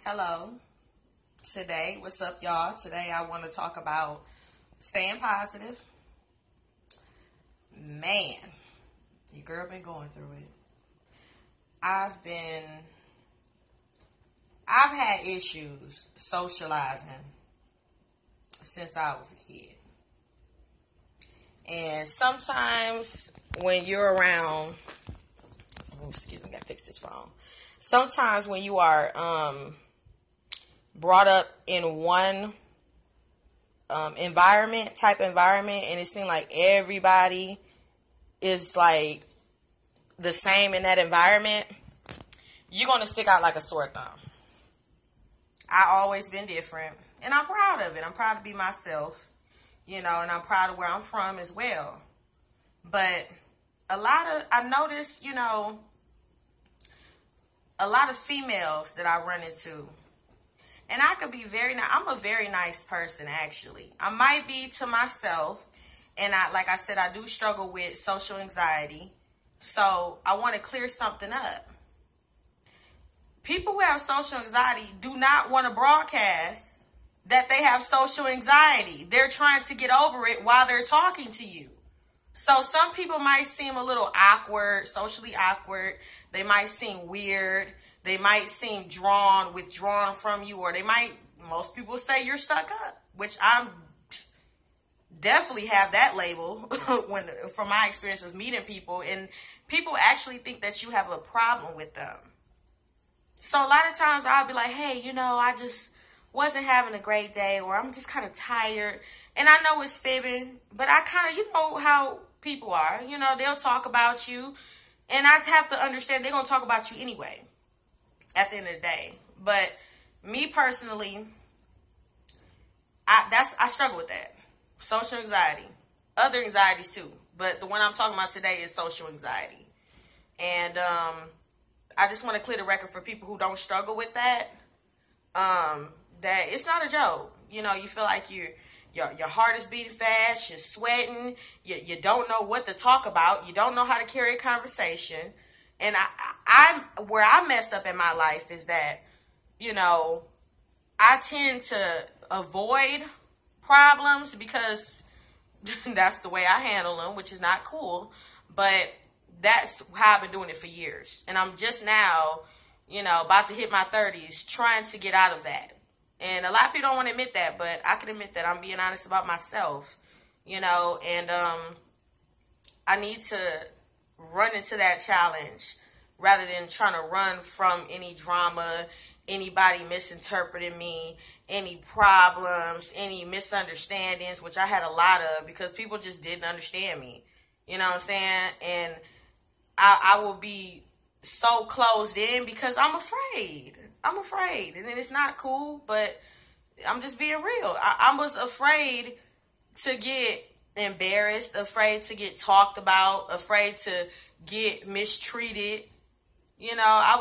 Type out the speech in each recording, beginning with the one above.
Hello. Today, what's up, y'all? Today, I want to talk about staying positive. Man, your girl been going through it. I've had issues socializing since I was a kid. And sometimes when you're around, excuse me, I gotta fix this phone. Sometimes when you are brought up in one environment, and it seems like everybody is like the same in that environment, you're going to stick out like a sore thumb. I always been different, and I'm proud of it. I'm proud to be myself, and I'm proud of where I'm from as well. But I noticed, a lot of females that I run into, and I could be I'm a very nice person, actually. I might be to myself, and like I said, I do struggle with social anxiety. So I want to clear something up. People who have social anxiety do not want to broadcast that they have social anxiety. They're trying to get over it while they're talking to you. So some people might seem a little awkward, socially awkward. They might seem weird. They might seem withdrawn from you, or most people say you're stuck up, which I'm definitely have that label from my experience with meeting people, and people actually think that you have a problem with them. So a lot of times I'll be like, hey, I just wasn't having a great day, or I'm just kind of tired. And I know it's fibbing, but I kind of, how people are, they'll talk about you, and I have to understand they're going to talk about you anyway at the end of the day. But me personally, I struggle with that. Social anxiety. Other anxieties too. But the one I'm talking about today is social anxiety. And I just want to clear the record for people who don't struggle with that. That it's not a joke. You feel like your heart is beating fast, you're sweating, you don't know what to talk about, you don't know how to carry a conversation. And where I messed up in my life is that, I tend to avoid problems because that's the way I handle them, which is not cool. But that's how I've been doing it for years. And I'm just now, about to hit my 30s, trying to get out of that. And a lot of people don't want to admit that, but I can admit that I'm being honest about myself, and I need to run into that challenge rather than trying to run from any drama, anybody misinterpreting me, any problems, any misunderstandings, which I had a lot of because people just didn't understand me. You know what I'm saying? And I will be so closed in because I'm afraid. And then it's not cool, but I'm just being real. I was afraid to get embarrassed, afraid to get talked about, afraid to get mistreated. I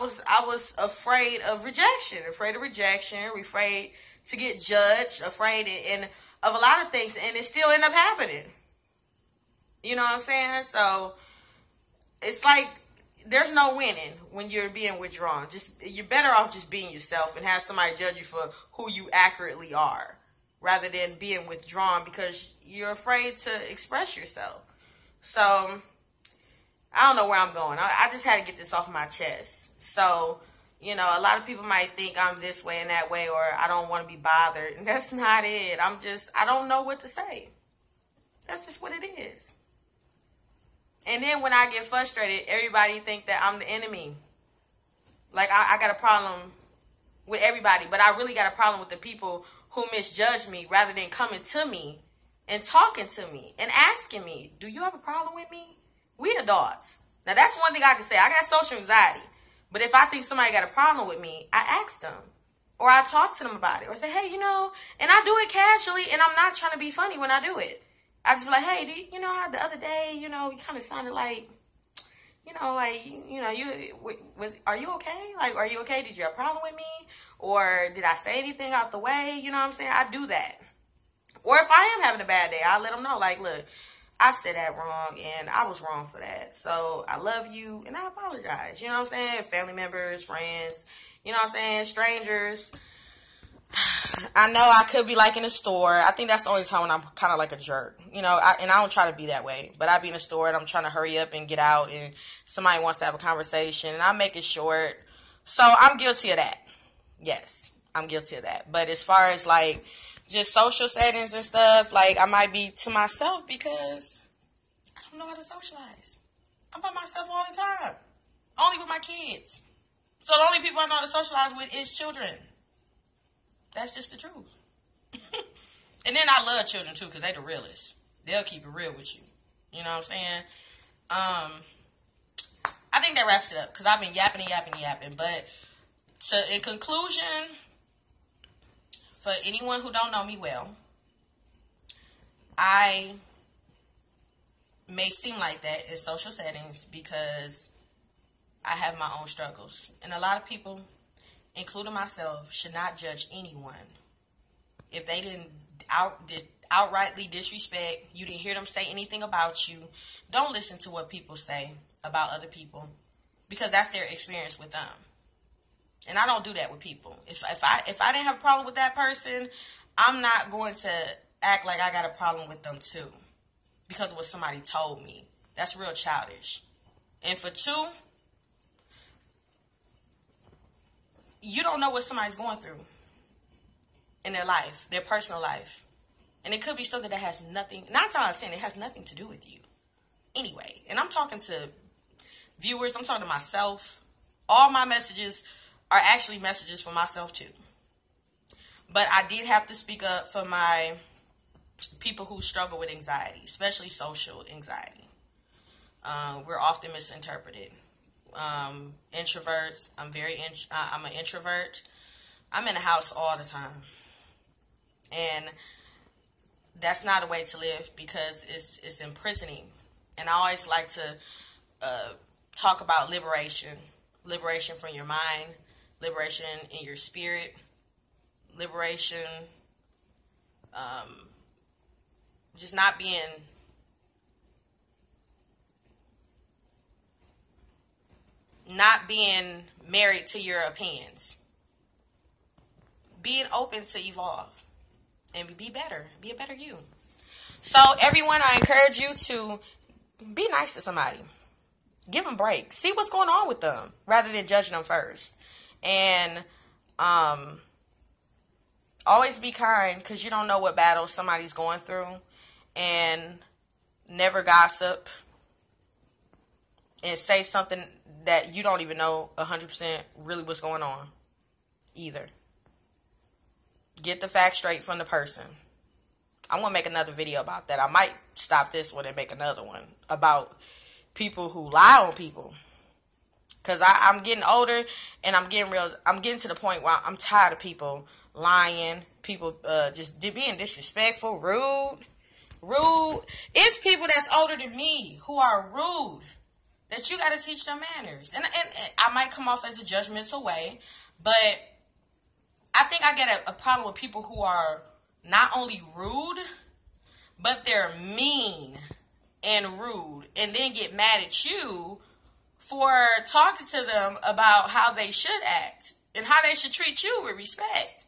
was afraid of rejection, afraid to get judged, afraid of a lot of things, and it still ended up happening. You know what I'm saying? So it's like there's no winning when you're being withdrawn. You're better off just being yourself and have somebody judge you for who you accurately are, rather than being withdrawn because you're afraid to express yourself. So I don't know where I'm going. I just had to get this off my chest. So, a lot of people might think I'm this way and that way, or I don't want to be bothered. And that's not it. I don't know what to say. That's just what it is. And then when I get frustrated, everybody think that I'm the enemy. Like I got a problem with everybody, but I really got a problem with the people who misjudge me rather than coming to me and talking to me and asking me, do you have a problem with me? We adults. Now, that's one thing I can say. I got social anxiety. But if I think somebody got a problem with me, I ask them. Or I talk to them about it. Or say, hey, and I do it casually, and I'm not trying to be funny when I do it. I just be like, hey, how the other day, you kind of sounded like, are you okay? Like, are you okay? Did you have a problem with me? Or did I say anything out the way? You know what I'm saying? I do that. Or if I am having a bad day, I'll let them know, like, look, I said that wrong, and I was wrong for that. So I love you, and I apologize. You know what I'm saying? Family members, friends, you know what I'm saying? Strangers. I know I could be like in a store. I think that's the only time when I'm kind of like a jerk, you know, and I don't try to be that way, but I be in a store and I'm trying to hurry up and get out, and somebody wants to have a conversation and I make it short. So I'm guilty of that. Yes, I'm guilty of that. But as far as like just social settings and stuff, like I might be to myself because I don't know how to socialize. I'm by myself all the time, only with my kids. So the only people I know how to socialize with is children. That's just the truth. And then I love children too, because they the realest. They'll keep it real with you. You know what I'm saying? I think that wraps it up, because I've been yapping. But in conclusion, for anyone who don't know me well, I may seem like that in social settings because I have my own struggles. And a lot of people, including myself, should not judge anyone if they didn't outrightly disrespect you, didn't hear them say anything about you. Don't listen to what people say about other people, because that's their experience with them. And I don't do that with people. If I didn't have a problem with that person, I'm not going to act like I got a problem with them too, because of what somebody told me. That's real childish. And for two, you don't know what somebody's going through in their life, their personal life. And it could be something that has nothing, 9 times out of 10, it has nothing to do with you. Anyway, and I'm talking to viewers, I'm talking to myself. All my messages are actually messages for myself too. But I did have to speak up for my people who struggle with anxiety, especially social anxiety. We're often misinterpreted. Introverts, I'm an introvert. I'm in the house all the time, and that's not a way to live, because it's imprisoning. And I always like to talk about liberation from your mind, liberation in your spirit, liberation, just not being married to your opinions. Being open to evolve and be better. Be a better you. So everyone, I encourage you to be nice to somebody. Give them breaks. See what's going on with them rather than judging them first. And always be kind, because you don't know what battle somebody's going through. And never gossip and say something that you don't even know 100% really what's going on either. Get the facts straight from the person. I'm going to make another video about that. I might stop this one and make another one about people who lie on people. Because I'm getting older, and I'm getting to the point where I'm tired of people lying, people just being disrespectful, rude. It's people that's older than me who are rude, that you got to teach them manners. And I might come off as a judgmental way, but I think I get a problem with people who are not only rude, but they're mean and rude, and then get mad at you for talking to them about how they should act and how they should treat you with respect.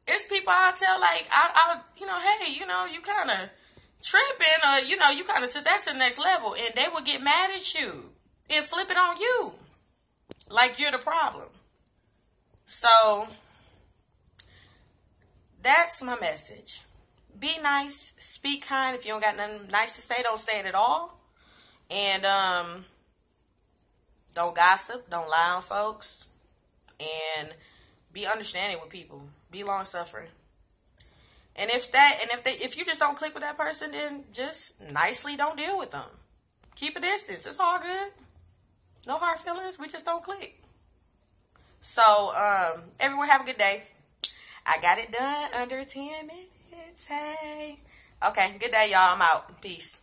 It's people I'll tell, like, I'll hey, you kind of tripping, or, you kind of took that to the next level, and they will get mad at you and flip it on you like you're the problem. So that's my message. Be nice, speak kind. If you don't got nothing nice to say, don't say it at all. And don't gossip, don't lie on folks, and be understanding with people. Be long-suffering. And if you just don't click with that person, then just nicely don't deal with them. Keep a distance. It's all good. No hard feelings. We just don't click. So, everyone have a good day. I got it done under 10 minutes. Hey. Okay, good day, y'all. I'm out. Peace.